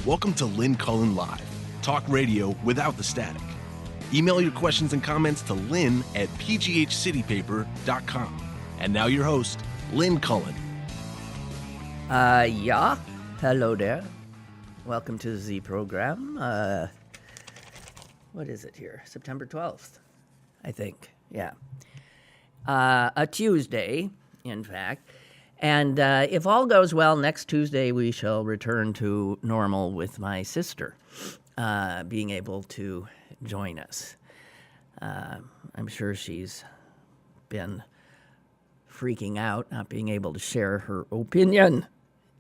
Welcome to Lynn Cullen Live, talk radio without the static. Email your questions and comments to lynn@pghcitypaper.com. And now your host, Lynn Cullen. Yeah. Hello there. Welcome to the Z program. What is it here? September 12th, I think. Yeah. A Tuesday, in fact. And if all goes well, next Tuesday we shall return to normal with my sister being able to join us. I'm sure she's been freaking out, not being able to share her opinion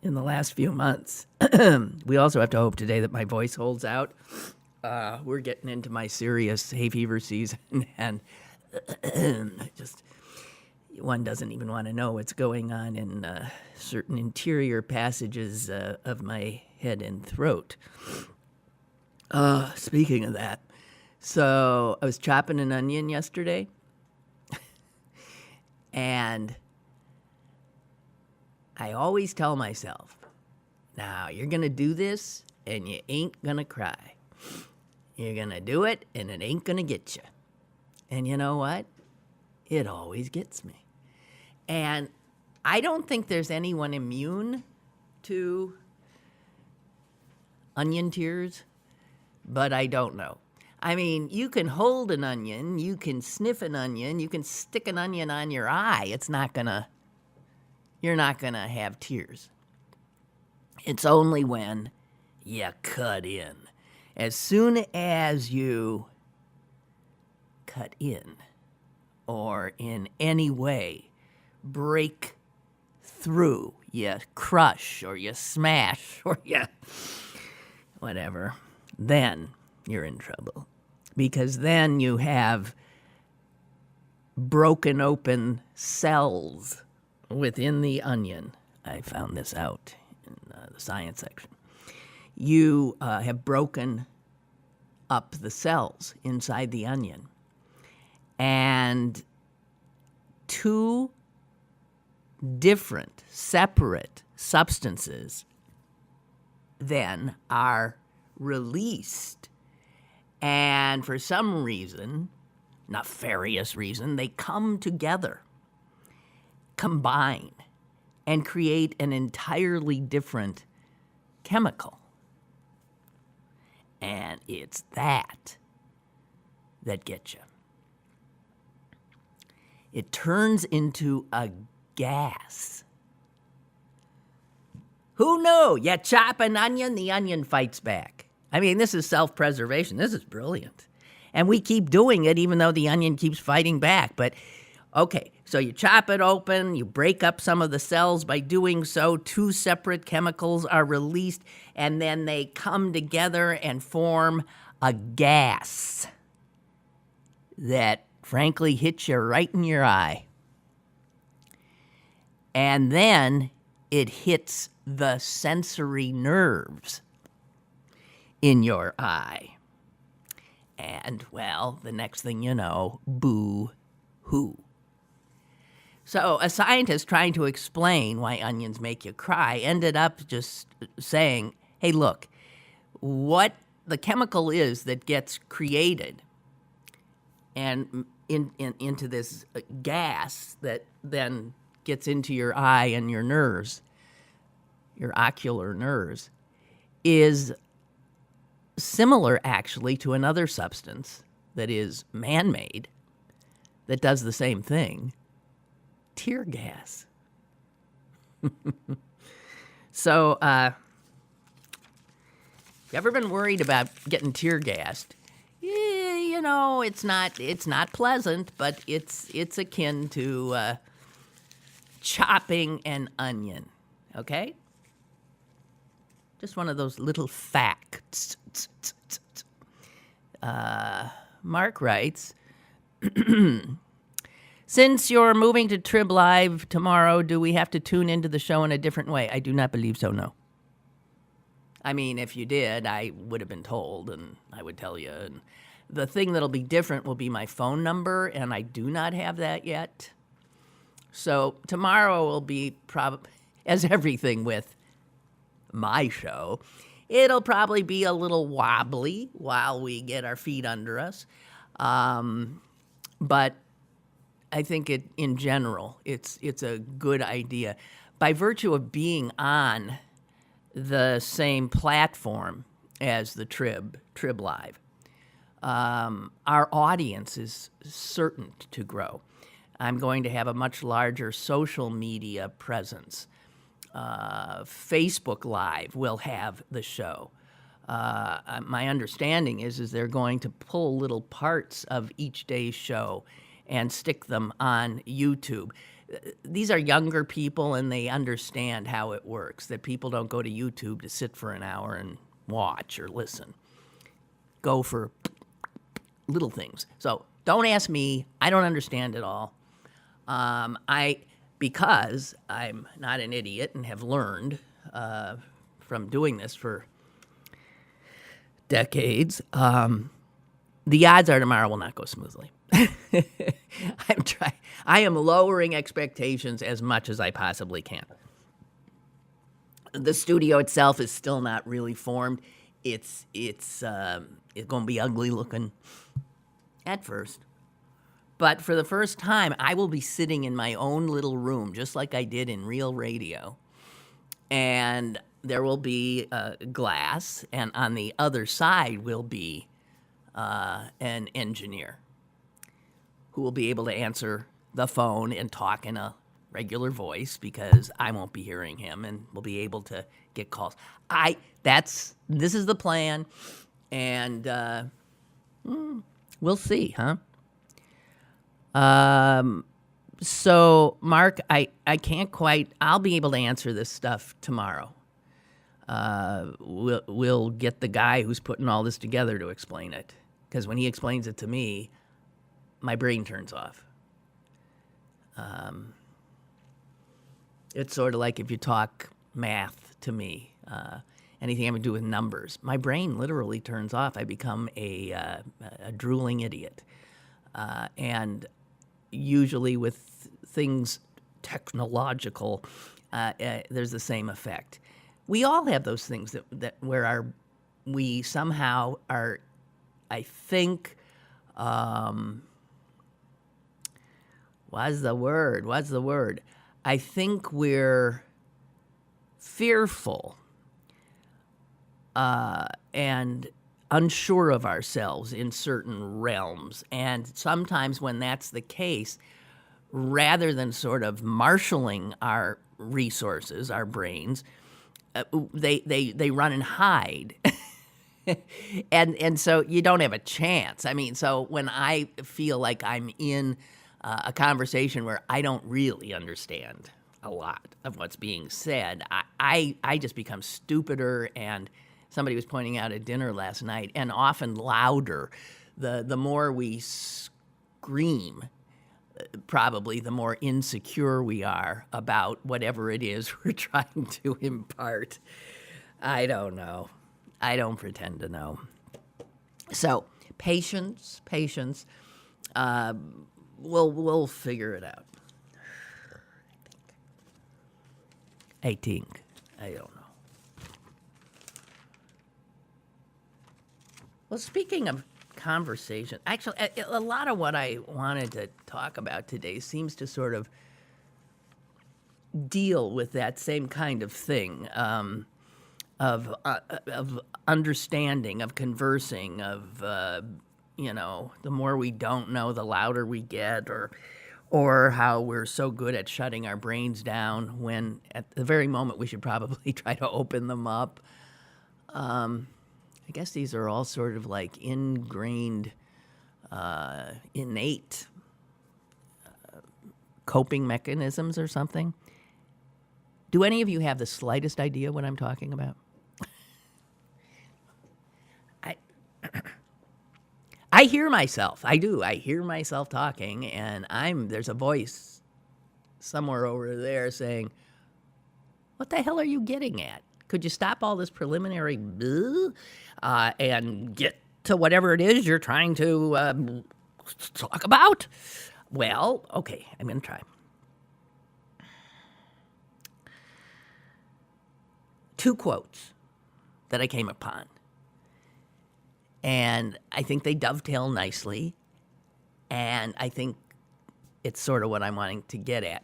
in the last few months. We also have to hope today that my voice holds out. We're getting into my serious hay fever season, and just one doesn't even want to know what's going on in certain interior passages of my head and throat. Speaking of that, so I was chopping an onion yesterday, and I always tell myself, now you're going to do this and you ain't going to cry. You're going to do it and it ain't going to get you. And you know what? It always gets me. And I don't think there's anyone immune to onion tears, but I don't know. I mean, you can hold an onion, you can sniff an onion, you can stick an onion on your eye. You're not gonna have tears. It's only when you cut in. As soon as you cut in, or in any way break through, you crush or you smash or you whatever, then you're in trouble. Because then you have broken open cells within the onion. I found this out in the science section. You have broken up the cells inside the onion. And two different, separate substances then are released. And for some reason, nefarious reason, they come together, combine, and create an entirely different chemical. And it's that gets you. It turns into a gas. Who knew? You chop an onion, the onion fights back. I mean, this is self-preservation. This is brilliant. And we keep doing it even though the onion keeps fighting back. But, okay, so you chop it open, you break up some of the cells. By doing so, two separate chemicals are released, and then they come together and form a gas that frankly hits you right in your eye. And then it hits the sensory nerves in your eye. And, well, the next thing you know, boo-hoo. So a scientist trying to explain why onions make you cry ended up just saying, hey, look, what the chemical is that gets created and into this gas that then gets into your eye and your nerves, your ocular nerves, is similar actually to another substance that is man-made that does the same thing, tear gas. So, you ever been worried about getting tear gassed? You know, it's not pleasant, but it's akin to chopping an onion, okay? Just one of those little facts. Mark writes, since you're moving to Trib Live tomorrow, do we have to tune into the show in a different way? I do not believe so, no. I mean, if you did, I would have been told, and I would tell you. And the thing that'll be different will be my phone number, and I do not have that yet. So tomorrow will be, as everything with my show, It'll probably be a little wobbly while we get our feet under us. But I think in general, it's a good idea. By virtue of being on the same platform as the Trib Live, our audience is certain to grow. I'm going to have a much larger social media presence. Facebook Live will have the show. My understanding is they're going to pull little parts of each day's show and stick them on YouTube. These are younger people, and they understand how it works, that people don't go to YouTube to sit for an hour and watch or listen. Go for little things. So don't ask me. I don't understand it all. Because I'm not an idiot and have learned from doing this for decades, the odds are tomorrow will not go smoothly. I am lowering expectations as much as I possibly can. The studio itself is still not really formed. It's going to be ugly looking at first. But for the first time, I will be sitting in my own little room, just like I did in real radio. And there will be glass, and on the other side will be an engineer who will be able to answer the phone and talk in a regular voice, because I won't be hearing him, and will be able to get calls. This is the plan, and we'll see, huh? So, Mark, I can't quite. I'll be able to answer this stuff tomorrow. We'll get the guy who's putting all this together to explain it, because when he explains it to me, my brain turns off. It's sort of like if you talk math to me, anything having to do with numbers, my brain literally turns off. I become a drooling idiot. And usually with things technological, there's the same effect. We all have those things that where we somehow are, I think, what's the word? I think we're fearful and unsure of ourselves in certain realms. And sometimes when that's the case, rather than sort of marshaling our resources, our brains, they run and hide. and so you don't have a chance. I mean, so when I feel like I'm in a conversation where I don't really understand a lot of what's being said, I just become stupider. And somebody was pointing out at dinner last night, and often louder. The more we scream, probably the more insecure we are about whatever it is we're trying to impart. I don't know. I don't pretend to know. So patience. We'll figure it out. I think. I don't know. Well, speaking of conversation, actually, a lot of what I wanted to talk about today seems to sort of deal with that same kind of thing, of understanding, of conversing, of the more we don't know, the louder we get, or how we're so good at shutting our brains down when at the very moment we should probably try to open them up. I guess these are all sort of like ingrained, innate coping mechanisms or something. Do any of you have the slightest idea what I'm talking about? I hear myself. I do. I hear myself talking, and there's a voice somewhere over there saying, "What the hell are you getting at? Could you stop all this preliminary and get to whatever it is you're trying to talk about?" Well, okay, I'm going to try. Two quotes. that I came upon. And I think they dovetail nicely. And I think it's sort of what I'm wanting to get at.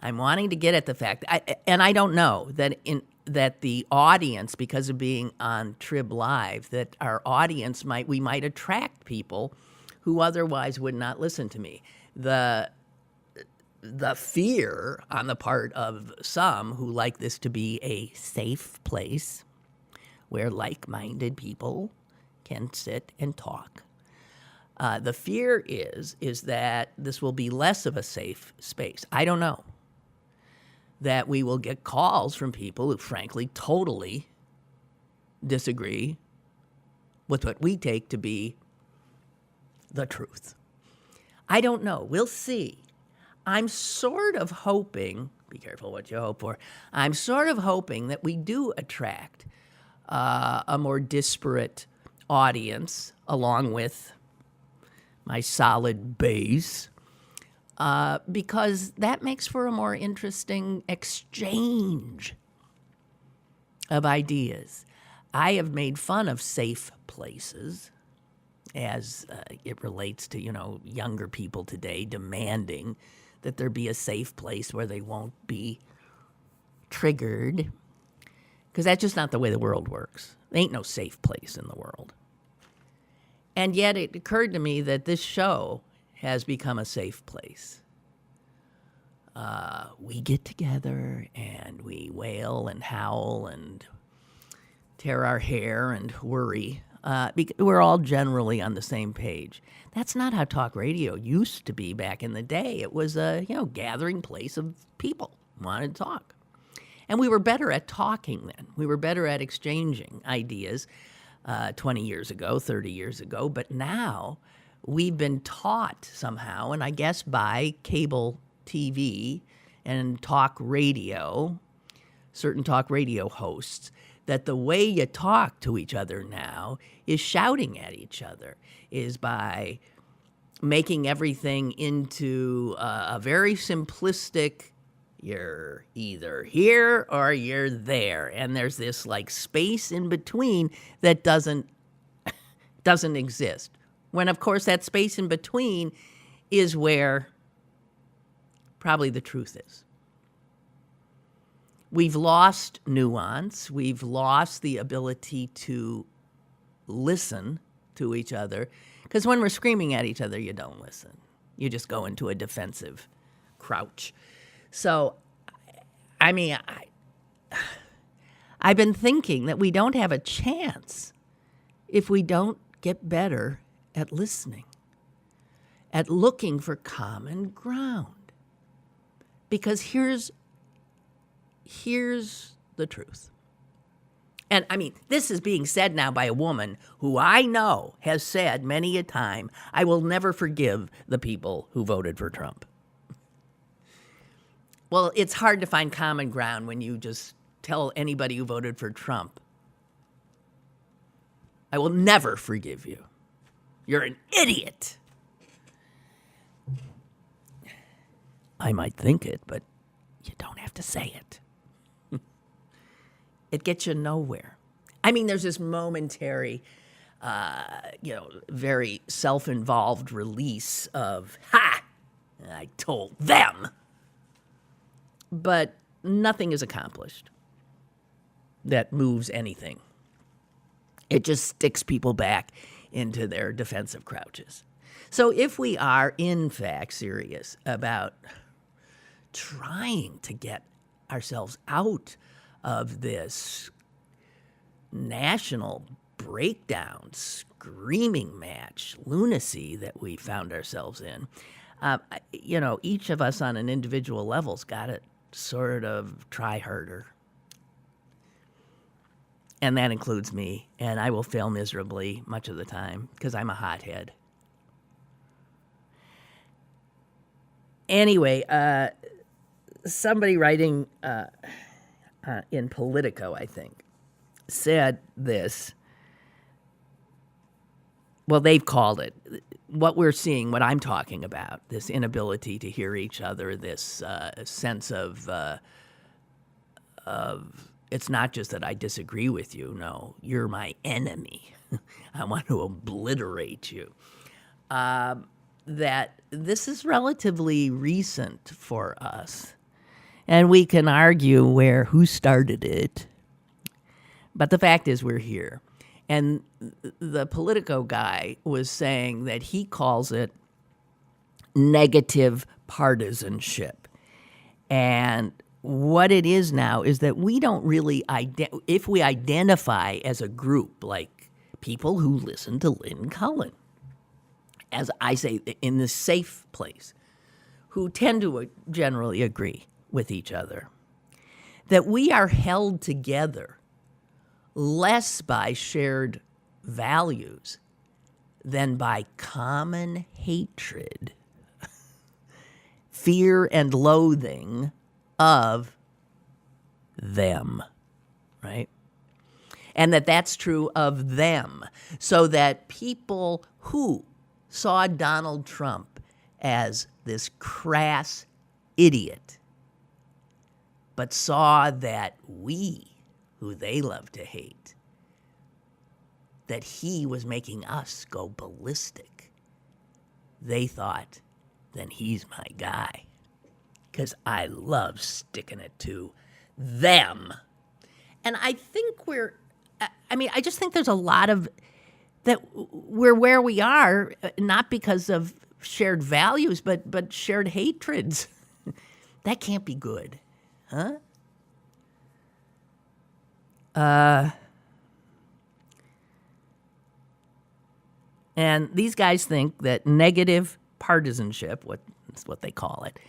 I'm wanting to get at the fact, and I don't know that the audience, because of being on Trib Live, that our audience we might attract people who otherwise would not listen to me. The fear on the part of some who like this to be a safe place where like-minded people can sit and talk. The fear is that this will be less of a safe space. I don't know. That we will get calls from people who, frankly, totally disagree with what we take to be the truth. I don't know. We'll see. I'm sort of hoping, be careful what you hope for, I'm sort of hoping that we do attract a more disparate audience along with my solid base, because that makes for a more interesting exchange of ideas. I have made fun of safe places as it relates to, younger people today demanding that there be a safe place where they won't be triggered, because that's just not the way the world works. There ain't no safe place in the world. And yet it occurred to me that this show has become a safe place. We get together and we wail and howl and tear our hair and worry. We're all generally on the same page. That's not how talk radio used to be back in the day. It was a gathering place of people who wanted to talk. And we were better at talking then. We were better at exchanging ideas 20 years ago, 30 years ago. But now we've been taught somehow, and I guess by cable TV and talk radio, certain talk radio hosts, that the way you talk to each other now is shouting at each other, is by making everything into a very simplistic, you're either here or you're there. And there's this space in between that doesn't exist. When, of course, that space in between is where probably the truth is. We've lost nuance. We've lost the ability to listen to each other. Because when we're screaming at each other, you don't listen. You just go into a defensive crouch. So, I've been thinking that we don't have a chance if we don't get better at listening, at looking for common ground. Because here's the truth. And this is being said now by a woman who I know has said many a time, I will never forgive the people who voted for Trump. Well, it's hard to find common ground when you just tell anybody who voted for Trump, I will never forgive you. You're an idiot. I might think it, but you don't have to say it. It gets you nowhere. There's this momentary, very self-involved release of, ha, I told them. But nothing is accomplished that moves anything. It just sticks people back into their defensive crouches. So if we are, in fact, serious about trying to get ourselves out of this national breakdown, screaming match, lunacy that we found ourselves in, each of us on an individual level's got to sort of try harder. And that includes me, and I will fail miserably much of the time because I'm a hothead. Anyway, somebody writing in Politico, I think, said this. Well, they've called it. What we're seeing, what I'm talking about, this inability to hear each other, this sense of it's not just that I disagree with you. No, you're my enemy. I want to obliterate you. That this is relatively recent for us. And we can argue who started it. But the fact is we're here. And the Politico guy was saying that he calls it negative partisanship. And what it is now is that we don't really, if we identify as a group, like people who listen to Lynn Cullen, as I say, in the safe place, who tend to generally agree with each other, that we are held together less by shared values than by common hatred, fear and loathing of them, right? And that's true of them. So that people who saw Donald Trump as this crass idiot, but saw that we, who they love to hate, that he was making us go ballistic, they thought, then he's my guy. Because I love sticking it to them. And I think I just think there's a lot of that we're where we are, not because of shared values, but shared hatreds. That can't be good, huh? And these guys think that negative partisanship, that's what they call it,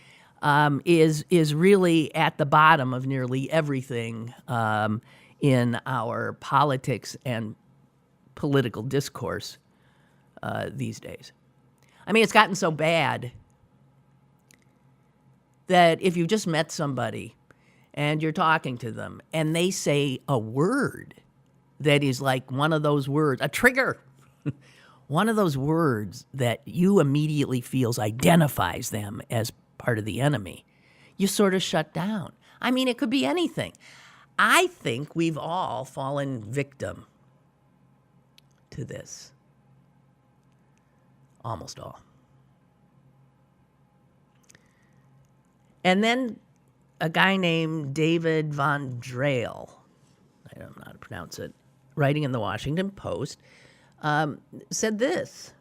is really at the bottom of nearly everything in our politics and political discourse these days. I mean, it's gotten so bad that if you just met somebody and you're talking to them and they say a word that is like one of those words, a trigger, one of those words that you immediately feels identifies them as part of the enemy, you sort of shut down. I mean, it could be anything. I think we've all fallen victim to this. Almost all. And then a guy named David Von Drehl, I don't know how to pronounce it, writing in the Washington Post, said this: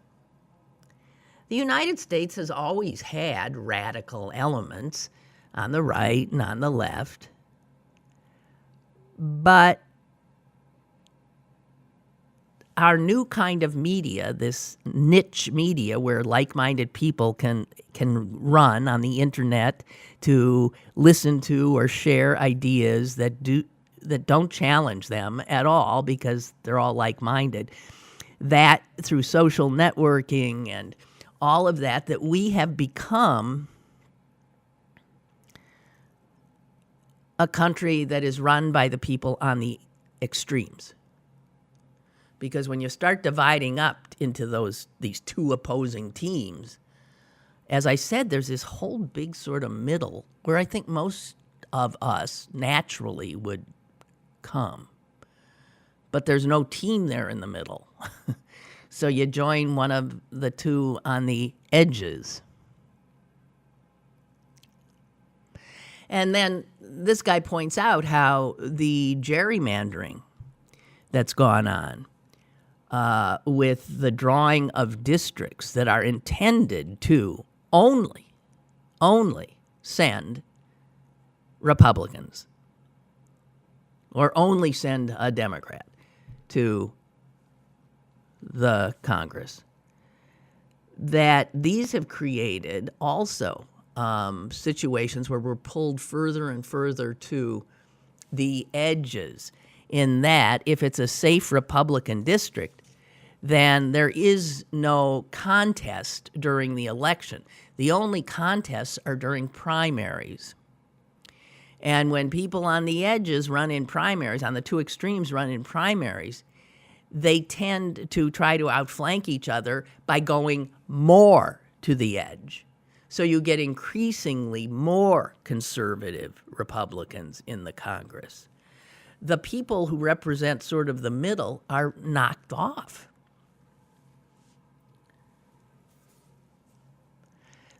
the United States has always had radical elements on the right and on the left, but our new kind of media, this niche media where like-minded people can run on the internet to listen to or share ideas that don't challenge them at all because they're all like-minded, that through social networking and all of that we have become a country that is run by the people on the extremes. Because when you start dividing up into these two opposing teams, as I said, there's this whole big sort of middle where I think most of us naturally would come. But there's no team there in the middle. So you join one of the two on the edges. And then this guy points out how the gerrymandering that's gone on with the drawing of districts that are intended to only send Republicans or only send a Democrat to the Congress, that these have created also situations where we're pulled further and further to the edges, in that if it's a safe Republican district, then there is no contest during the election. The only contests are during primaries. And when people on the edges run in primaries, on the two extremes run in primaries, they tend to try to outflank each other by going more to the edge. So you get increasingly more conservative Republicans in the Congress. the people who represent sort of the middle are knocked off.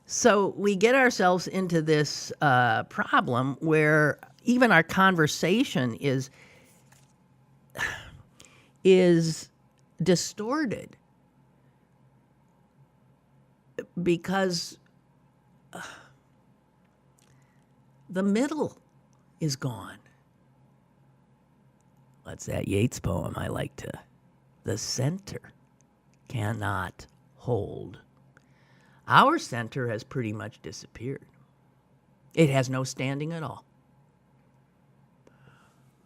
So we get ourselves into this problem where even our conversation is distorted because the middle is gone. What's that Yeats poem I like to? The center cannot hold. Our center has pretty much disappeared. It has no standing at all.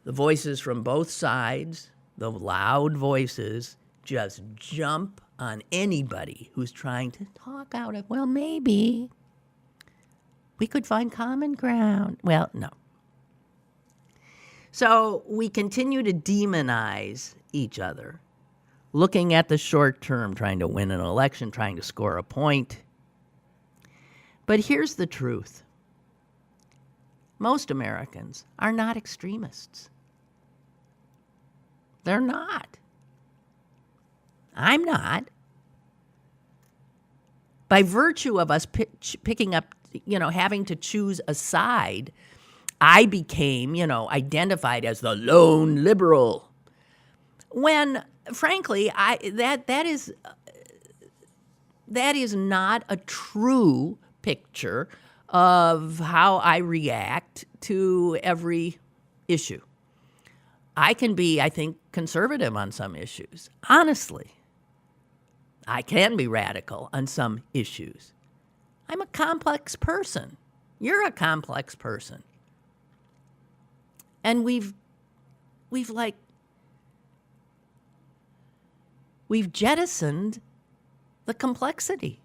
The voices from both sides, the loud voices, just jump on anybody who's trying to talk out of, well, maybe we could find common ground. Well, no. So we continue to demonize each other, looking at the short term, trying to win an election, trying to score a point. But here's the truth. Most Americans are not extremists. They're not. I'm not. By virtue of us picking up, having to choose a side, I became, identified as the lone liberal. When, frankly, that is not a true picture of how I react to every issue. I can be, I think, conservative on some issues. Honestly, I can be radical on some issues. I'm a complex person. You're a complex person. And we've jettisoned the complexity.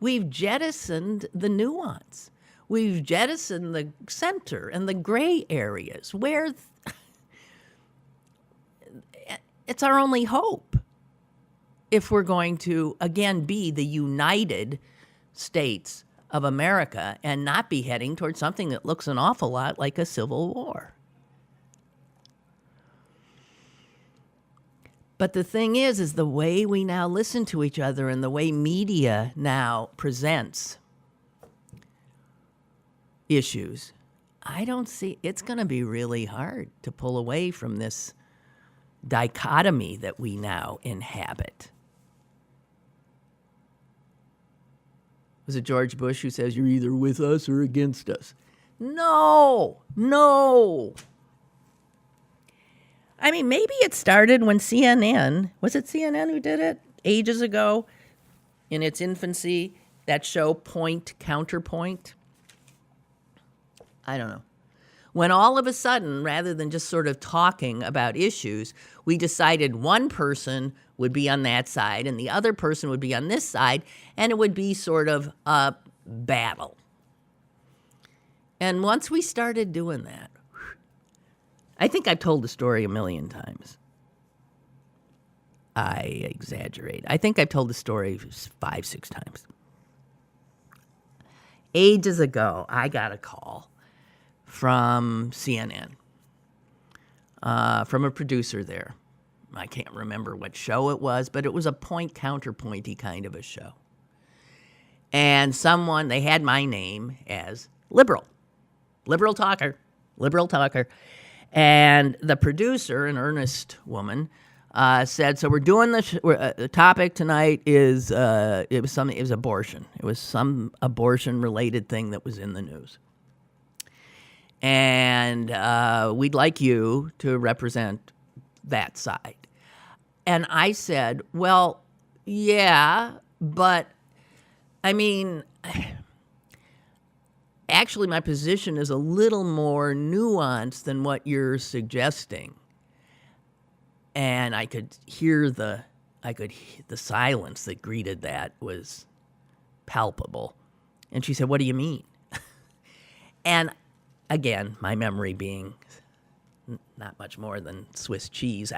We've jettisoned the nuance. We've jettisoned the center and the gray areas where it's our only hope if we're going to, again, be the United States of America and not be heading towards something that looks an awful lot like a civil war. But the thing is the way we now listen to each other and the way media now presents issues, I don't see, it's going to be really hard to pull away from this dichotomy that we now inhabit. Was it George Bush who says, you're either with us or against us? No. I mean, maybe it started when CNN, was it CNN who did it ages ago in its infancy, that show Point Counterpoint? I don't know. When all of a sudden, rather than just sort of talking about issues, we decided one person would be on that side and the other person would be on this side, and it would be sort of a battle. And once we started doing that, I think I've told the story 1,000,000 times. I exaggerate. I think I've told the story 5, 6 times. Ages ago, I got a call from CNN, from a producer there. I can't remember what show it was, but it was a point counterpointy kind of a show. And they had my name as liberal talker. And the producer, an earnest woman, said, so we're doing the topic tonight is, it was abortion. It was some abortion-related thing that was in the news. And we'd like you to represent that side. And I said, well, yeah, but, I mean, actually my position is a little more nuanced than what you're suggesting. And I could hear the silence that greeted that was palpable. And she said, what do you mean? And again, my memory being not much more than Swiss cheese,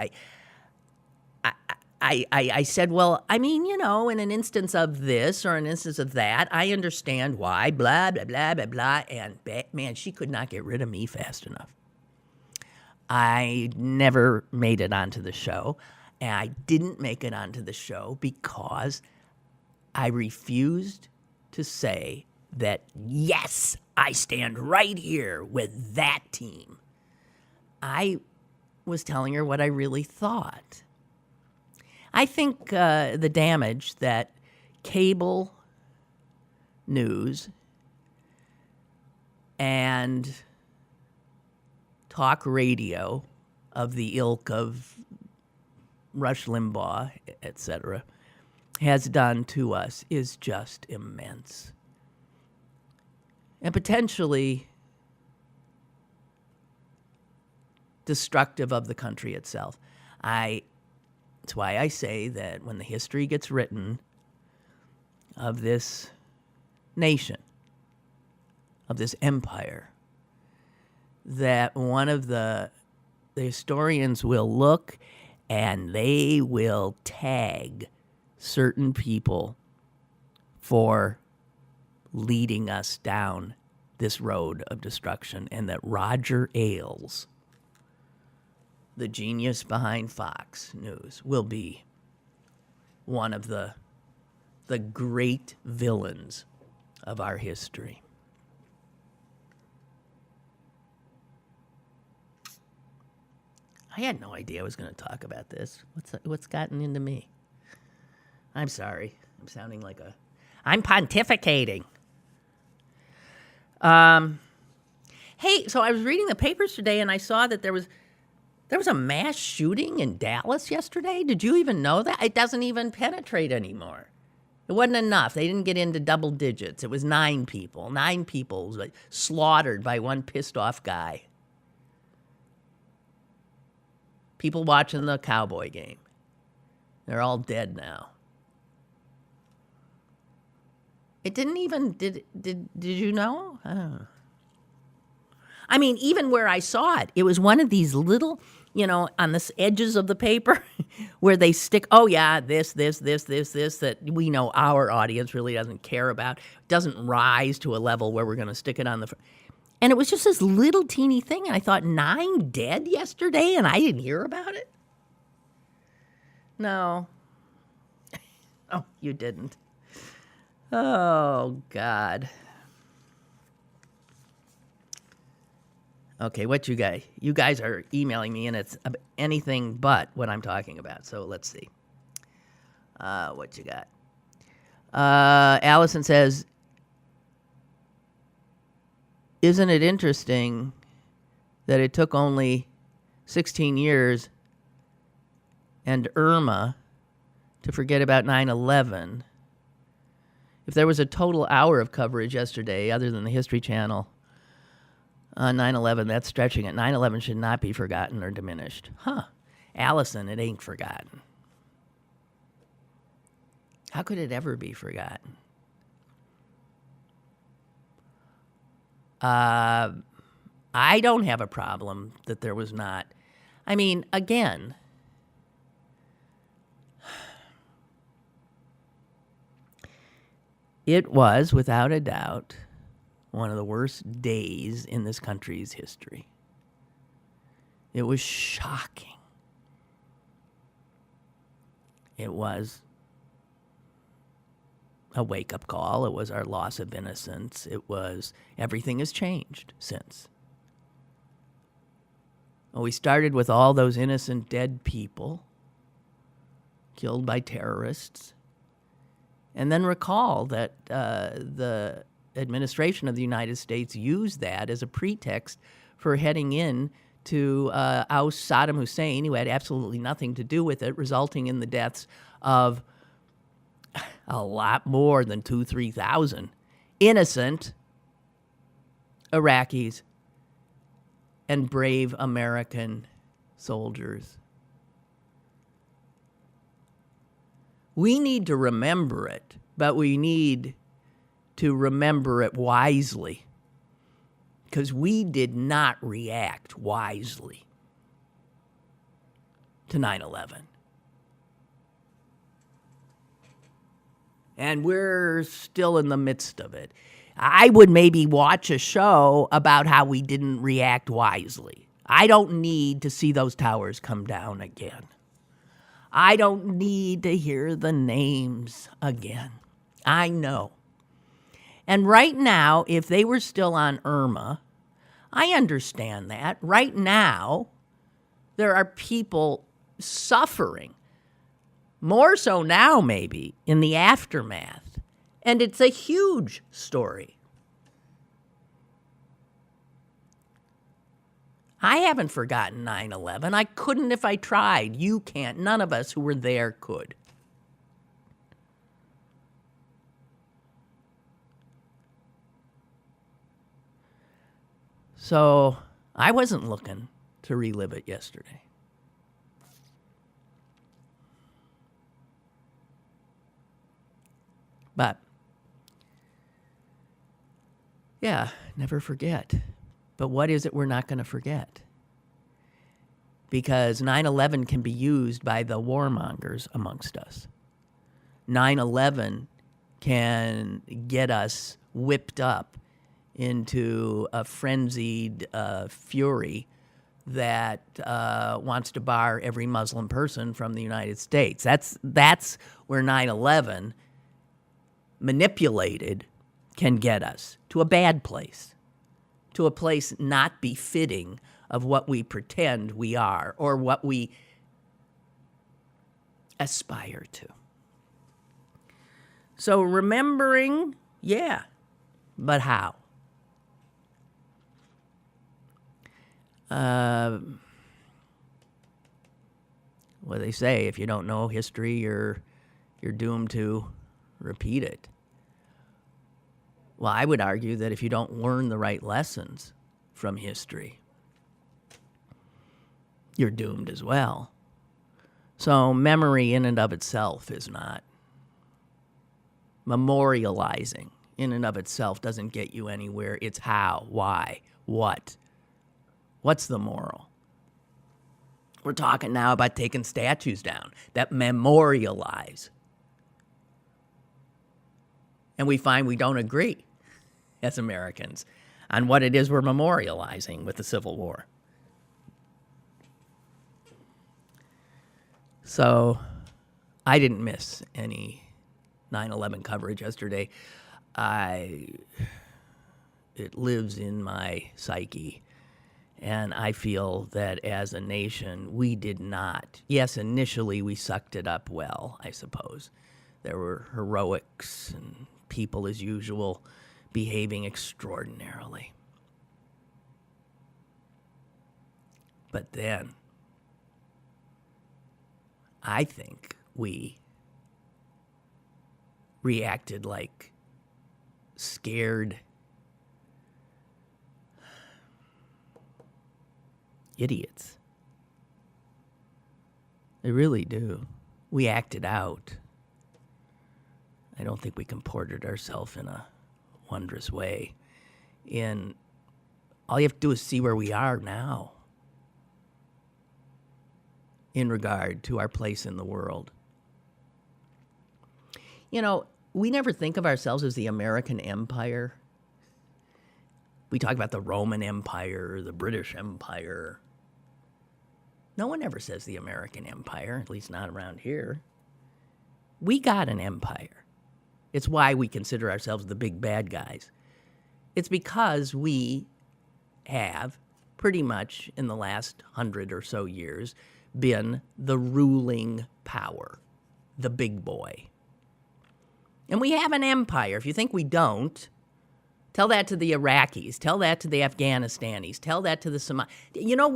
I said, well, I mean, in an instance of this or an instance of that, I understand why, blah, blah, blah, blah, blah. And man, she could not get rid of me fast enough. I never made it onto the show. And I didn't make it onto the show because I refused to say that, yes, I stand right here with that team. I was telling her what I really thought. I think the damage that cable news and talk radio of the ilk of Rush Limbaugh, etc., has done to us is just immense. And potentially destructive of the country itself. That's why I say that when the history gets written of this nation, of this empire, that one of the historians will look and they will tag certain people for leading us down this road of destruction, and that Roger Ailes, the genius behind Fox News, will be one of the great villains of our history. I had no idea I was going to talk about this. What's gotten into me? I'm sorry. I'm sounding like I'm pontificating. Hey, so I was reading the papers today and I saw that there was a mass shooting in Dallas yesterday. Did you even know that? It doesn't even penetrate anymore. It wasn't enough. They didn't get into double digits. It was 9 people. 9 people slaughtered by one pissed off guy. People watching the Cowboy game. They're all dead now. It didn't even, did you know? I don't know. I mean, even where I saw it, it was one of these little, on the edges of the paper where they stick, oh yeah, this, that we know our audience really doesn't care about, doesn't rise to a level where we're going to stick it on the front. And it was just this little teeny thing, and I thought, 9 dead yesterday, and I didn't hear about it? No. Oh, you didn't. Oh, God. Okay, what you guys? You guys are emailing me, and it's anything but what I'm talking about. So let's see. What you got? Allison says, isn't it interesting that it took only 16 years and Irma to forget about 9/11? If there was a total hour of coverage yesterday, other than the History Channel, on 9/11, that's stretching it. 9/11 should not be forgotten or diminished. Huh. Allison, it ain't forgotten. How could it ever be forgotten? I don't have a problem that there was not. I mean, again, it was, without a doubt, one of the worst days in this country's history. It was shocking. It was a wake-up call. It was our loss of innocence. It was, everything has changed since. Well, we started with all those innocent dead people killed by terrorists. And then recall that the administration of the United States used that as a pretext for heading in to oust Saddam Hussein, who had absolutely nothing to do with it, resulting in the deaths of a lot more than 3,000 innocent Iraqis and brave American soldiers. We need to remember it, but we need to remember it wisely, because we did not react wisely to 9/11. And we're still in the midst of it. I would maybe watch a show about how we didn't react wisely. I don't need to see those towers come down again. I don't need to hear the names again. I know. And right now, if they were still on Irma, I understand that. Right now, there are people suffering, more so now maybe, in the aftermath. And it's a huge story. I haven't forgotten 9/11. I couldn't if I tried. You can't. None of us who were there could. So I wasn't looking to relive it yesterday. But, yeah, never forget. But what is it we're not going to forget? Because 9/11 can be used by the warmongers amongst us. 9/11 can get us whipped up into a frenzied fury that wants to bar every Muslim person from the United States. That's where 9/11 manipulated can get us, to a bad place, to a place not befitting of what we pretend we are or what we aspire to. So remembering, yeah, but how? Well, they say if you don't know history, you're doomed to repeat it. Well, I would argue that if you don't learn the right lessons from history, you're doomed as well. So memory in and of itself is not. Memorializing in and of itself doesn't get you anywhere. It's how, why, what. What's the moral? We're talking now about taking statues down that memorialize. And we find we don't agree as Americans on what it is we're memorializing with the Civil War. So I didn't miss any 9/11 coverage yesterday. It lives in my psyche. And I feel that as a nation, we did not. Yes, initially we sucked it up well, I suppose. There were heroics and people, as usual, behaving extraordinarily. But then, I think we reacted like scared idiots. They really do. We acted out. I don't think we comported ourselves in a wondrous way. And all you have to do is see where we are now in regard to our place in the world. You know, we never think of ourselves as the American Empire. We talk about the Roman Empire, the British Empire. No one ever says the American Empire, at least not around here. We got an empire. It's why we consider ourselves the big bad guys. It's because we have, pretty much in the last 100 or so years, been the ruling power, the big boy. And we have an empire. If you think we don't, tell that to the Iraqis. Tell that to the Afghanistanis. Tell that to the Somalis. You know,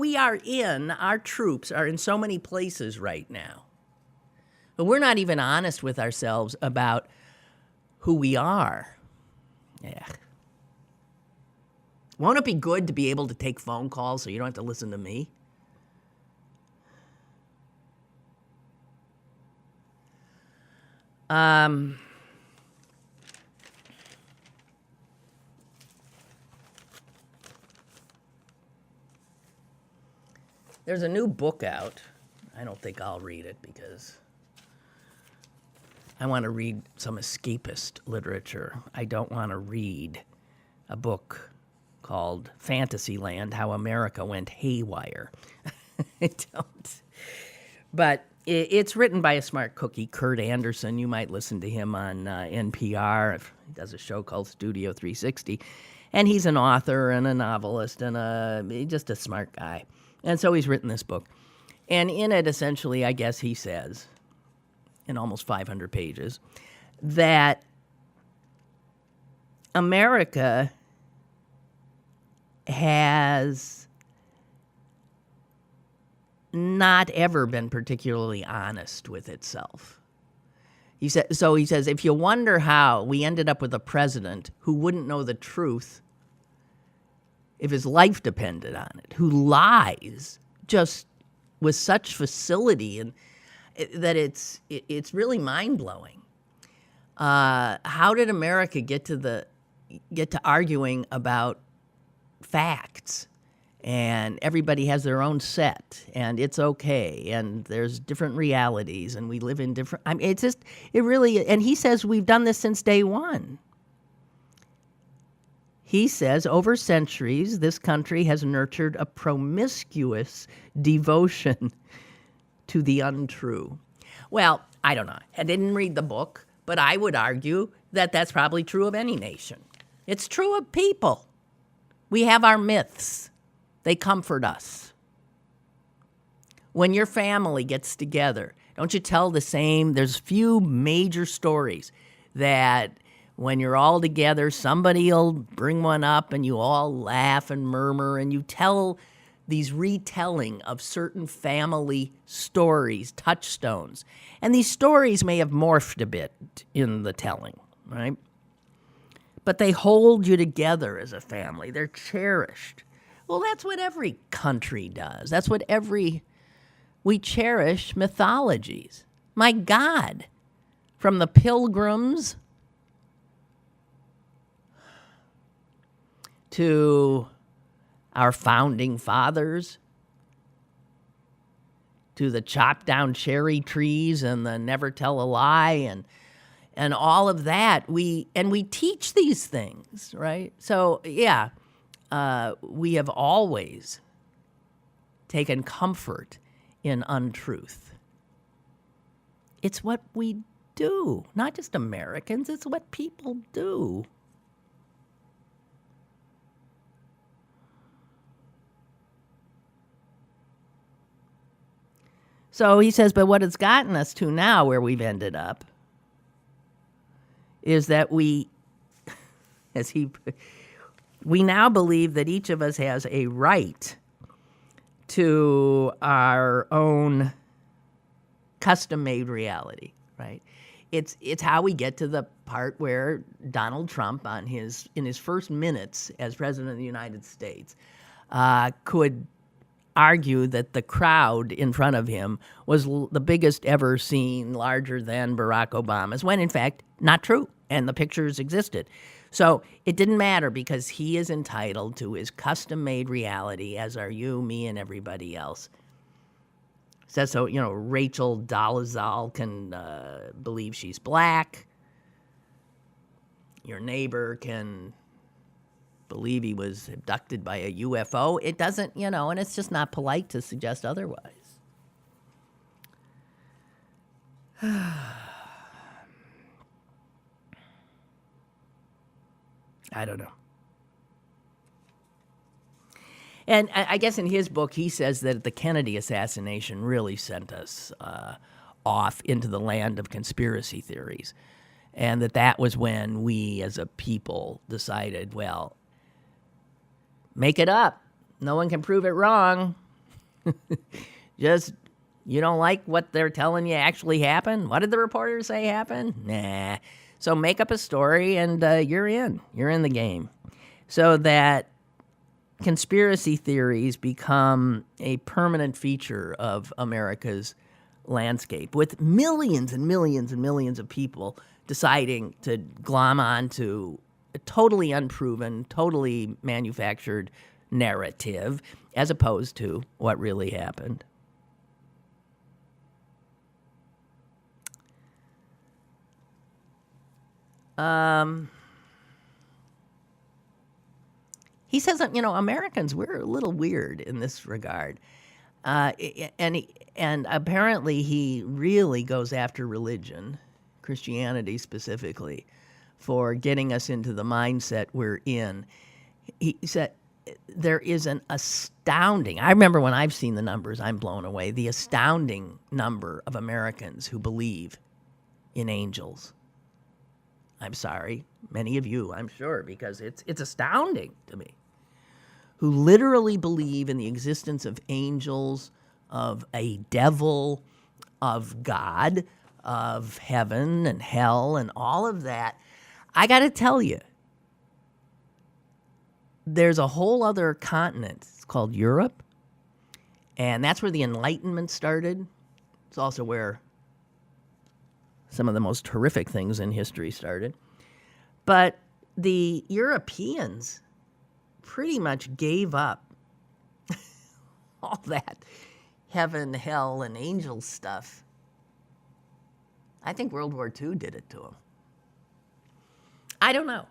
our troops are in so many places right now. But we're not even honest with ourselves about who we are. Yeah. Won't it be good to be able to take phone calls so you don't have to listen to me? There's a new book out. I don't think I'll read it because I want to read some escapist literature. I don't want to read a book called Fantasyland, How America Went Haywire. I don't. But it's written by a smart cookie, Kurt Anderson. You might listen to him on NPR. He does a show called Studio 360. And he's an author and a novelist and just a smart guy. And so he's written this book. And in it, essentially, I guess he says, in almost 500 pages, that America has not ever been particularly honest with itself. He says, if you wonder how we ended up with a president who wouldn't know the truth if his life depended on it, who lies just with such facility, and that it's really mind-blowing. How did America get to arguing about facts? And everybody has their own set, and it's okay, and there's different realities, and we live in different... I mean, and he says we've done this since day one. He says, over centuries, this country has nurtured a promiscuous devotion to the untrue. Well, I don't know. I didn't read the book, but I would argue that that's probably true of any nation. It's true of people. We have our myths. They comfort us. When your family gets together, don't you tell the same? There's few major stories that when you're all together, somebody will bring one up and you all laugh and murmur and you tell these retelling of certain family stories, touchstones. And these stories may have morphed a bit in the telling, right? But they hold you together as a family. They're cherished. Well, that's what every country does. That's what we cherish mythologies. My God, from the Pilgrims to our founding fathers, to the chop down cherry trees and the never tell a lie and all of that. We teach these things, right? So, yeah, we have always taken comfort in untruth. It's what we do, not just Americans, it's what people do. So he says, but what it's gotten us to now, where we've ended up, is that we now believe that each of us has a right to our own custom-made reality, right? It's how we get to the part where Donald Trump, in his first minutes as president of the United States, could argue that the crowd in front of him was the biggest ever seen, larger than Barack Obama's, when in fact not true, and the pictures existed. So it didn't matter because he is entitled to his custom-made reality, as are you, me, and everybody else. Says so, Rachel Dolezal can believe she's black. Your neighbor can believe he was abducted by a UFO. It doesn't, and it's just not polite to suggest otherwise. I don't know. And I guess in his book, he says that the Kennedy assassination really sent us off into the land of conspiracy theories. And that was when we as a people decided, well, make it up. No one can prove it wrong. Just, you don't like what they're telling you actually happened? What did the reporters say happened? Nah. So make up a story and you're in. You're in the game. So that conspiracy theories become a permanent feature of America's landscape, with millions and millions and millions of people deciding to glom on to a totally unproven, totally manufactured narrative, as opposed to what really happened. He says that, Americans, we're a little weird in this regard. And apparently he really goes after religion, Christianity specifically, for getting us into the mindset we're in. He said there is an astounding, I remember when I've seen the numbers, I'm blown away, the astounding number of Americans who believe in angels. I'm sorry, many of you, I'm sure, because it's astounding to me, who literally believe in the existence of angels, of a devil, of God, of heaven and hell and all of that. I got to tell you, there's a whole other continent. It's called Europe, and that's where the Enlightenment started. It's also where some of the most horrific things in history started. But the Europeans pretty much gave up all that heaven, hell, and angel stuff. I think World War II did it to them. I don't know.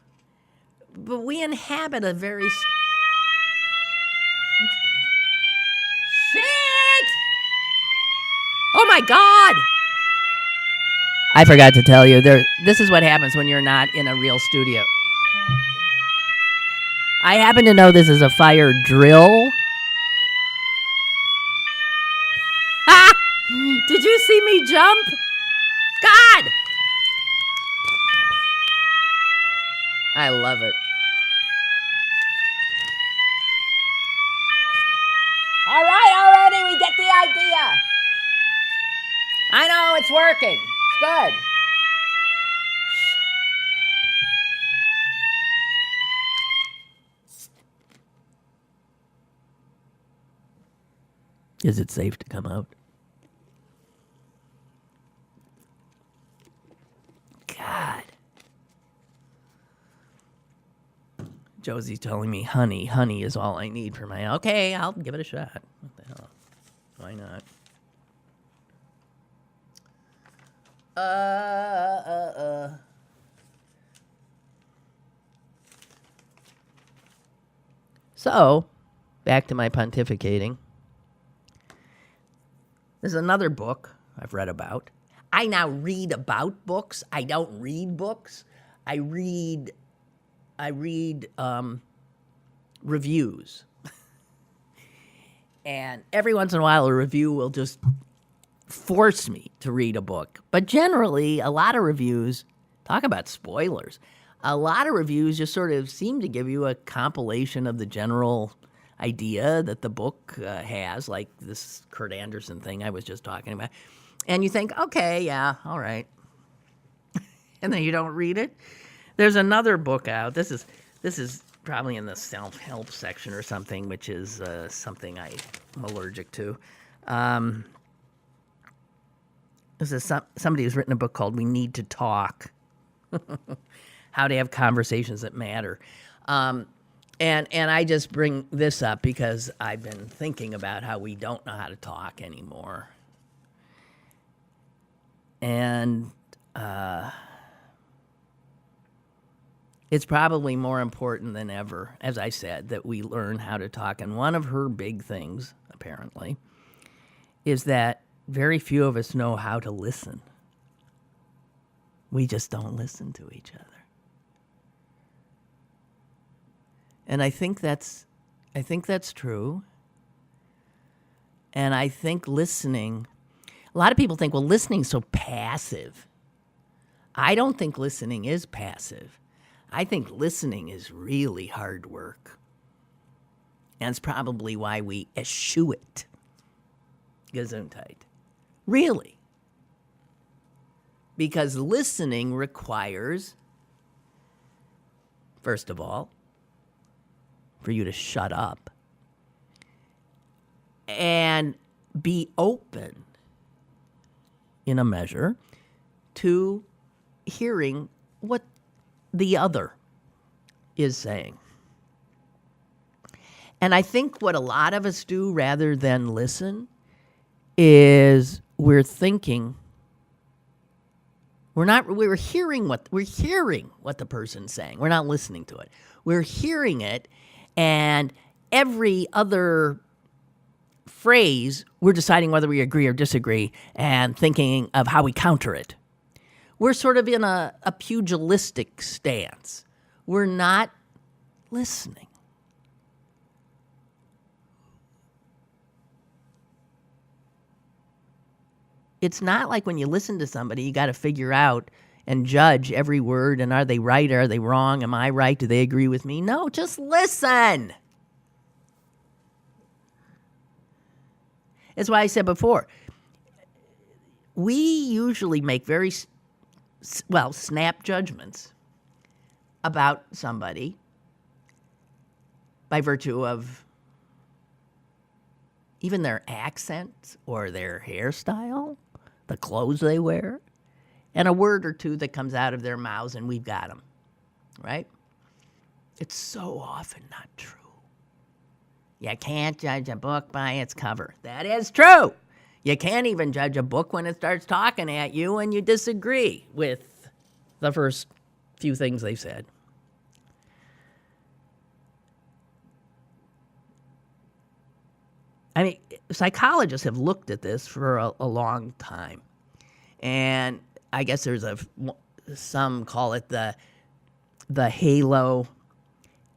But we inhabit a very... Shit! Oh my God! I forgot to tell you, this is what happens when you're not in a real studio. I happen to know this is a fire drill. Ah! Did you see me jump? God! I love it. All right, already, we get the idea. I know, it's working. It's good. Is it safe to come out? God. Josie's telling me honey is all I need for my... Okay, I'll give it a shot. What the hell? Why not? So, back to my pontificating. There's another book I've read about. I now read about books. I don't read books. I read reviews. And every once in a while, a review will just force me to read a book. But generally, a lot of reviews, talk about spoilers, a lot of reviews just sort of seem to give you a compilation of the general idea that the book has, like this Kurt Anderson thing I was just talking about. And you think, okay, yeah, all right. And then you don't read it. There's another book out. This is probably in the self-help section or something, which is something I'm allergic to. This is somebody who's written a book called We Need to Talk. How to have conversations that matter. And I just bring this up because I've been thinking about how we don't know how to talk anymore. And it's probably more important than ever, as I said, that we learn how to talk. And one of her big things, apparently, is that very few of us know how to listen. We just don't listen to each other. And I think that's true. And I think listening, a lot of people think, well, listening's so passive. I don't think listening is passive. I think listening is really hard work. And it's probably why we eschew it. Gesundheit. Really. Because listening requires, first of all, for you to shut up and be open in a measure to hearing what the other is saying. And I think what a lot of us do rather than listen is we're thinking, we're hearing what the person's saying. We're not listening to it. We're hearing it, And every other phrase, we're deciding whether we agree or disagree and thinking of how we counter it. We're sort of in a pugilistic stance. We're not listening. It's not like when you listen to somebody, you got to figure out and judge every word, and are they right, are they wrong, am I right, do they agree with me? No, just listen. That's why I said before, we usually make very, snap judgments about somebody by virtue of even their accent or their hairstyle, the clothes they wear, and a word or two that comes out of their mouths, and we've got them, right? It's so often not true. You can't judge a book by its cover. That is true. You can't even judge a book when it starts talking at you and you disagree with the first few things they said. I mean, psychologists have looked at this for a long time. And I guess there's some call it the halo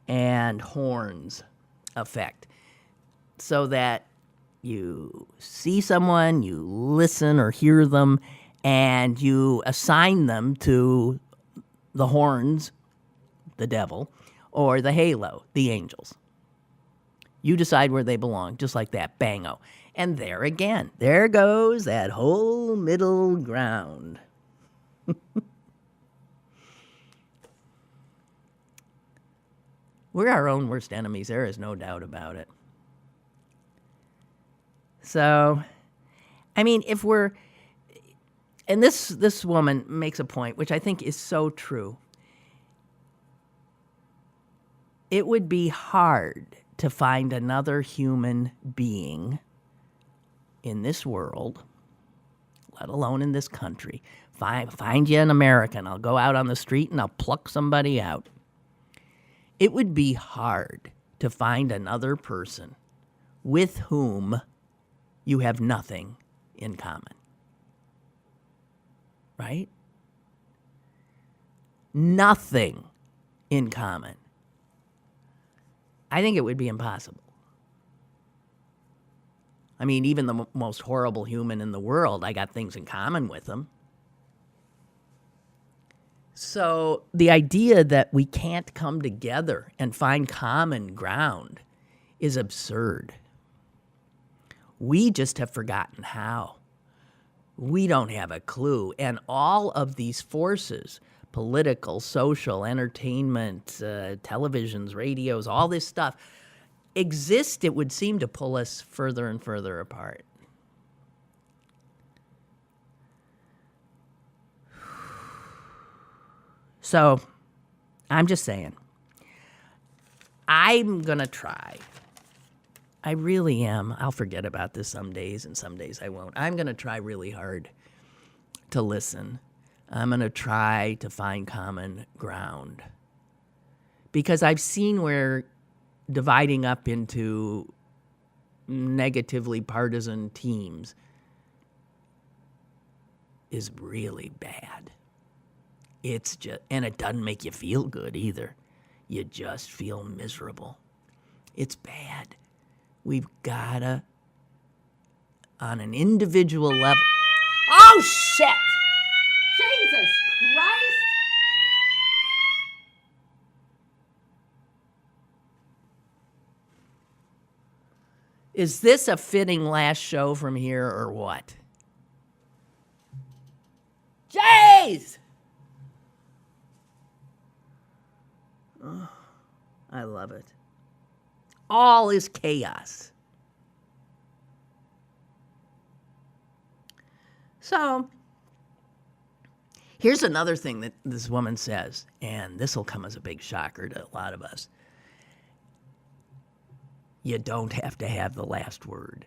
and horns effect. So that you see someone, you listen or hear them, and you assign them to the horns, the devil, or the halo, the angels. You decide where they belong, just like that, bango. And there again, there goes that whole middle ground. We're our own worst enemies, there is no doubt about it. So, I mean, if we're, and this woman makes a point, which I think is so true. It would be hard to find another human being in this world, let alone in this country. Find you an American. I'll go out on the street and I'll pluck somebody out. It would be hard to find another person with whom you have nothing in common. Right? Nothing in common. I think it would be impossible. I mean, even the most horrible human in the world, I got things in common with them. So the idea that we can't come together and find common ground is absurd. We just have forgotten how. We don't have a clue. And all of these forces, political, social, entertainment, televisions, radios, all this stuff, exist, it would seem, to pull us further and further apart. So, I'm just saying, I'm going to try. I really am. I'll forget about this some days, and some days I won't. I'm going to try really hard to listen. I'm going to try to find common ground. Because I've seen where dividing up into negatively partisan teams is really bad. It's just, and it doesn't make you feel good either. You just feel miserable. It's bad. We've gotta, on an individual level. Oh, shit! Jesus Christ! Is this a fitting last show from here or what? Jeez! Oh, I love it. All is chaos. So, here's another thing that this woman says, and this will come as a big shocker to a lot of us. You don't have to have the last word.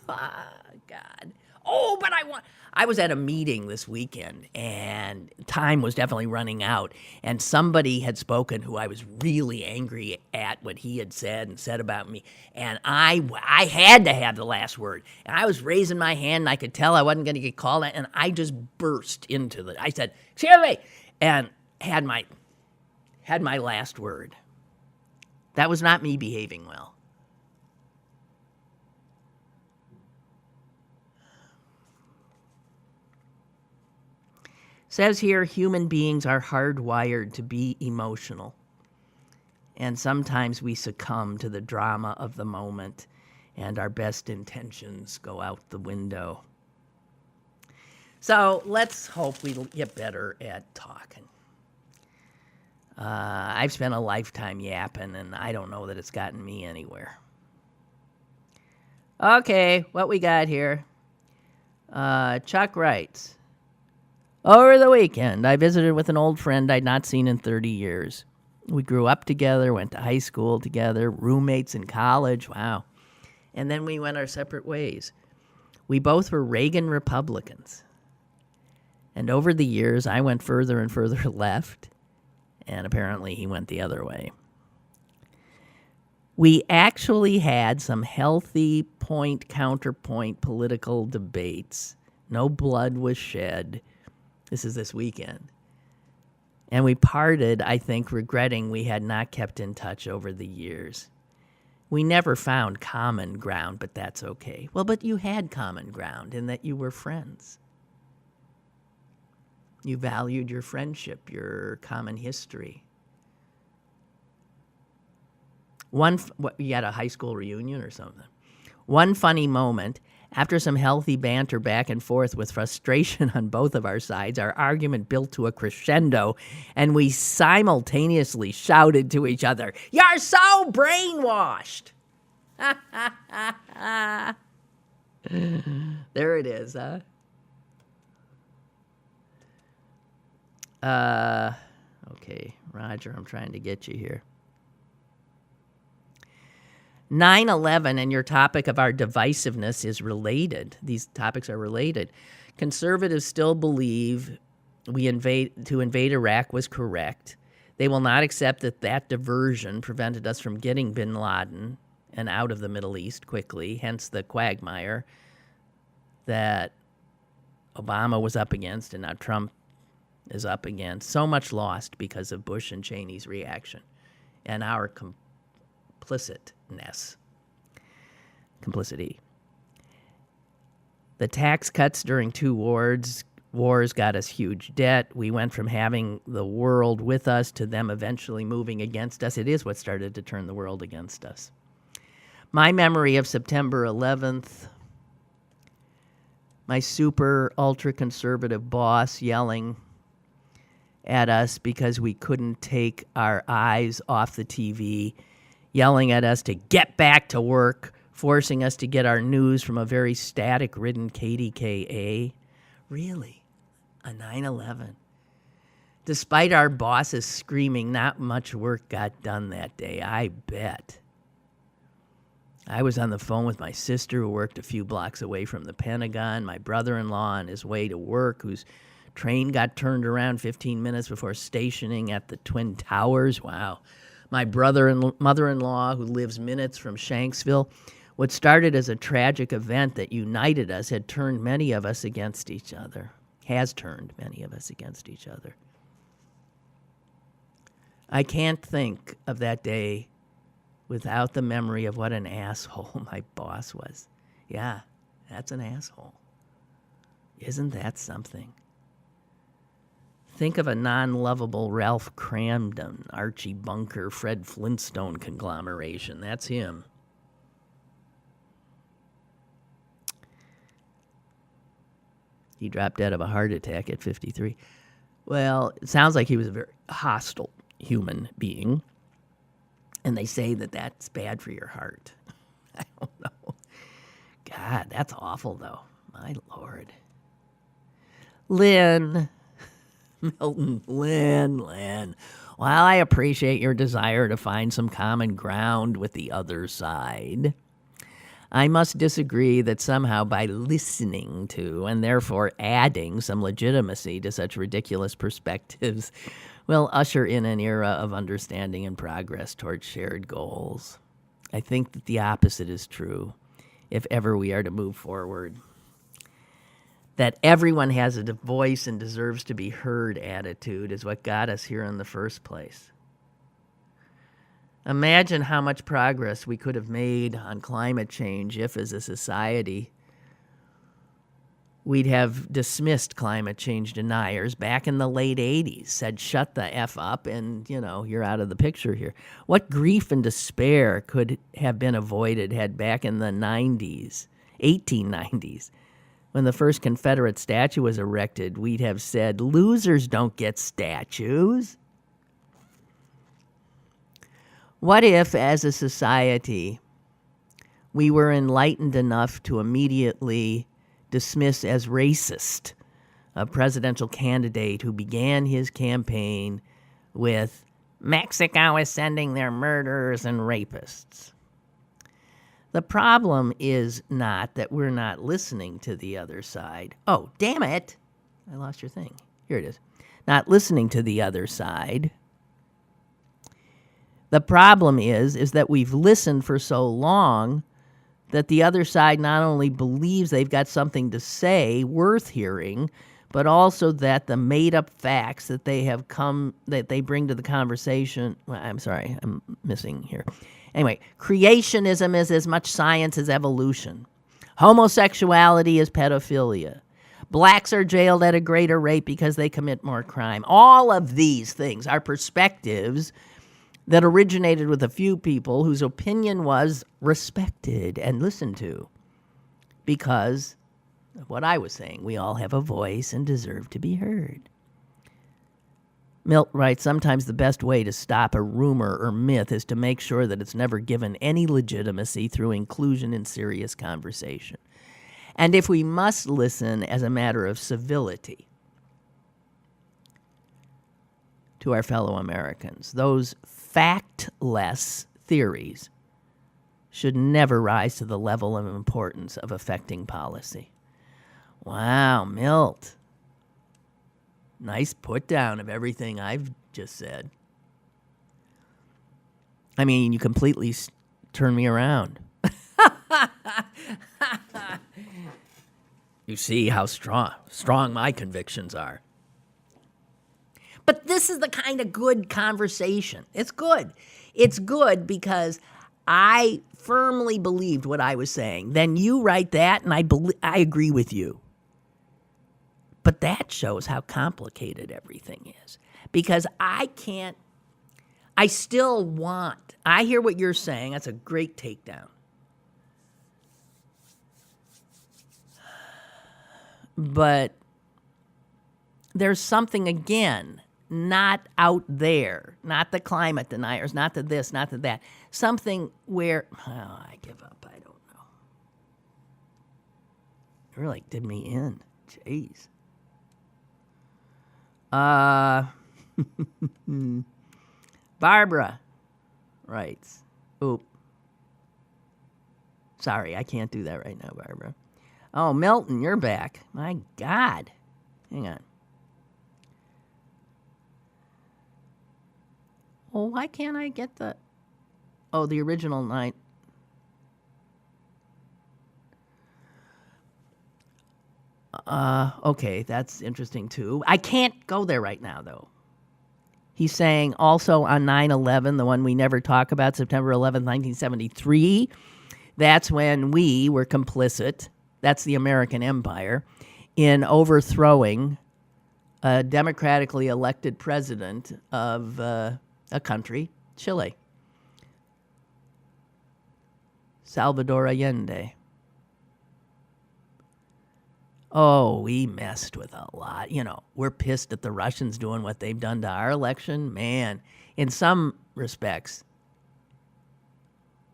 God. Oh, but I was at a meeting this weekend, and time was definitely running out, and somebody had spoken who I was really angry at what he had said and said about me, and I had to have the last word, and I was raising my hand, and I could tell I wasn't going to get called out, and I just burst into I said, "Excuse me," and had my last word. That was not me behaving well. Says here, human beings are hardwired to be emotional. And sometimes we succumb to the drama of the moment, and our best intentions go out the window. So let's hope we get better at talking. I've spent a lifetime yapping, and I don't know that it's gotten me anywhere. Okay, what we got here? Chuck writes, over the weekend, I visited with an old friend I'd not seen in 30 years. We grew up together, went to high school together, roommates in college, wow. And then we went our separate ways. We both were Reagan Republicans. And over the years, I went further and further left, and apparently he went the other way. We actually had some healthy point-counterpoint political debates. No blood was shed. This is this weekend. And we parted, I think, regretting we had not kept in touch over the years. We never found common ground, but that's okay. Well, but you had common ground in that you were friends. You valued your friendship, your common history. You had a high school reunion or something. One funny moment, after some healthy banter back and forth with frustration on both of our sides, our argument built to a crescendo, and we simultaneously shouted to each other, "You're so brainwashed!" There it is, huh? Okay, Roger, I'm trying to get you here. 9/11 and your topic of our divisiveness is related. These topics are related. Conservatives still believe to invade Iraq was correct. They will not accept that diversion prevented us from getting bin Laden and out of the Middle East quickly, hence the quagmire that Obama was up against and now Trump is up against. So much lost because of Bush and Cheney's reaction and our complicity. The tax cuts during two wars got us huge debt. We went from having the world with us to them eventually moving against us. It is what started to turn the world against us. My memory of September 11th, my super ultra-conservative boss yelling at us because we couldn't take our eyes off the TV, yelling at us to get back to work, forcing us to get our news from a very static-ridden KDKA. Really? A 9/11? Despite our bosses screaming, not much work got done that day, I bet. I was on the phone with my sister who worked a few blocks away from the Pentagon, my brother-in-law on his way to work whose train got turned around 15 minutes before stationing at the Twin Towers. Wow. My mother-in-law, who lives minutes from Shanksville, what started as a tragic event that united us had turned many of us against each other. Has turned many of us against each other. I can't think of that day without the memory of what an asshole my boss was. Yeah, that's an asshole. Isn't that something? Think of a non-lovable Ralph Cramden, Archie Bunker, Fred Flintstone conglomeration. That's him. He dropped dead of a heart attack at 53. Well, it sounds like he was a very hostile human being. And they say that that's bad for your heart. I don't know. God, that's awful, though. My Lord. Lynn. Milton, Lynn. While I appreciate your desire to find some common ground with the other side, I must disagree that somehow by listening to and therefore adding some legitimacy to such ridiculous perspectives will usher in an era of understanding and progress towards shared goals. I think that the opposite is true if ever we are to move forward. That everyone has a voice and deserves to be heard attitude is what got us here in the first place. Imagine how much progress we could have made on climate change if, as a society, we'd have dismissed climate change deniers back in the late 80s, said, shut the F up, and, you're out of the picture here. What grief and despair could have been avoided had back in the 1890s, when the first Confederate statue was erected, we'd have said, losers don't get statues. What if, as a society, we were enlightened enough to immediately dismiss as racist a presidential candidate who began his campaign with, Mexico is sending their murderers and rapists? The problem is not that we're not listening to the other side. Oh, damn it. I lost your thing. Here it is. Not listening to the other side. The problem is that we've listened for so long that the other side not only believes they've got something to say worth hearing, but also that the made-up facts that they bring to the conversation. I'm sorry, I'm missing here. Anyway, creationism is as much science as evolution. Homosexuality is pedophilia. Blacks are jailed at a greater rate because they commit more crime. All of these things are perspectives that originated with a few people whose opinion was respected and listened to because of what I was saying. We all have a voice and deserve to be heard. Milt writes, sometimes the best way to stop a rumor or myth is to make sure that it's never given any legitimacy through inclusion in serious conversation. And if we must listen as a matter of civility to our fellow Americans, those factless theories should never rise to the level of importance of affecting policy. Wow, Milt. Nice put down of everything I've just said. I mean, you completely turned me around. You see how strong my convictions are. But this is the kind of good conversation. It's good. It's good because I firmly believed what I was saying. Then you write that, and I agree with you. But that shows how complicated everything is. Because I hear what you're saying. That's a great takedown. But there's something, again, not out there, not the climate deniers, not the this, not the that. Something where, I give up, I don't know. It really did me in. Jeez. Barbara writes, sorry, I can't do that right now, Barbara. Oh, Milton, you're back. My God. Hang on. Well, why can't I get the original 9? Okay, that's interesting too. I can't go there right now, though. He's saying also on 9/11, the one we never talk about, September 11th, 1973, that's when we were complicit, that's the American Empire, in overthrowing a democratically elected president of a country, Chile. Salvador Allende. Oh, we messed with a lot. We're pissed at the Russians doing what they've done to our election. Man, in some respects,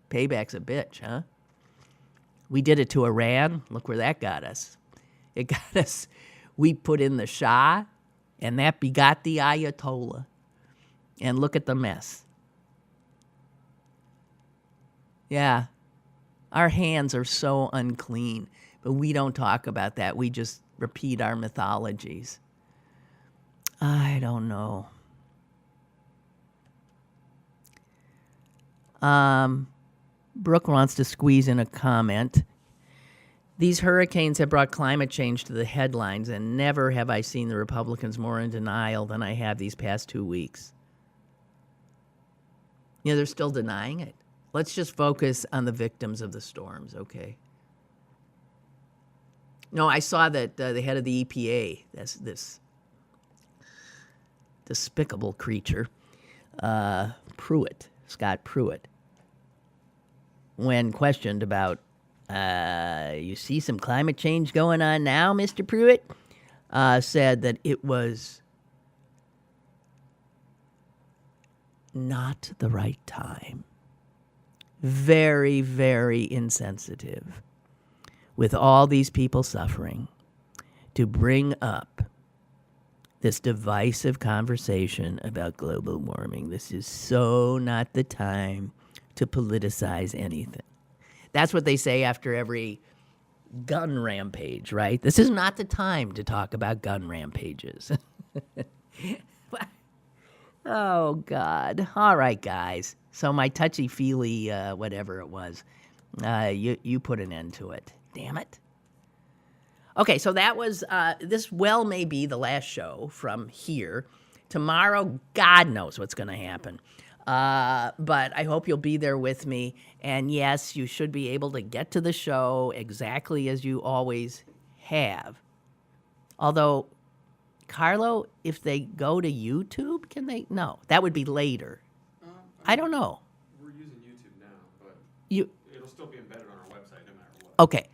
payback's a bitch, huh? We did it to Iran. Look where that got us. It got us, we put in the Shah, and that begot the Ayatollah. And look at the mess. Yeah. Our hands are so unclean, but we don't talk about that. We just repeat our mythologies. I don't know. Brooke wants to squeeze in a comment. These hurricanes have brought climate change to the headlines, and never have I seen the Republicans more in denial than I have these past 2 weeks. You know, they're still denying it. Let's just focus on the victims of the storms, okay? No, I saw that the head of the EPA, this despicable creature, Scott Pruitt, when questioned about, you see some climate change going on now, Mr. Pruitt, said that it was not the right time. Very, very insensitive, with all these people suffering, to bring up this divisive conversation about global warming. This is so not the time to politicize anything. That's what they say after every gun rampage, right? This is not the time to talk about gun rampages. Oh, God. All right, guys. So my touchy-feely, whatever it was, you put an end to it. Damn it. Okay, so that was, this well may be the last show from here. Tomorrow, God knows what's going to happen. But I hope you'll be there with me. And yes, you should be able to get to the show exactly as you always have. Although, Carlo, if they go to YouTube, can they? No, that would be later. I don't know. We're using YouTube now, but it'll still be embedded on our website no matter what. Okay.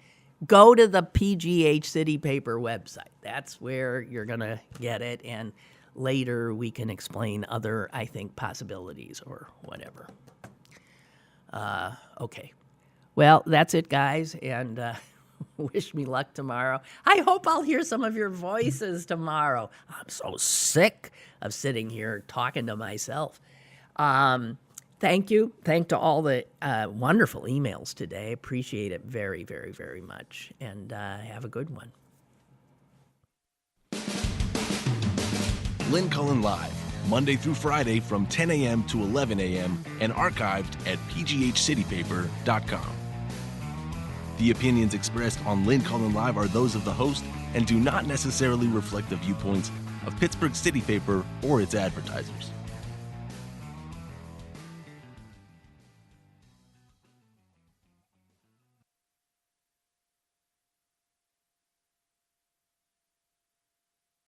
Go to the PGH City Paper website. That's where you're going to get it. And later we can explain other, I think, possibilities or whatever. Okay. Well, that's it, guys. And wish me luck tomorrow. I hope I'll hear some of your voices tomorrow. I'm so sick of sitting here talking to myself. Thank you. Thank to all the wonderful emails today. Appreciate it very, very, very much. And have a good one. Lynn Cullen Live, Monday through Friday from 10 a.m. to 11 a.m. and archived at pghcitypaper.com. The opinions expressed on Lynn Cullen Live are those of the host and do not necessarily reflect the viewpoints of Pittsburgh City Paper or its advertisers.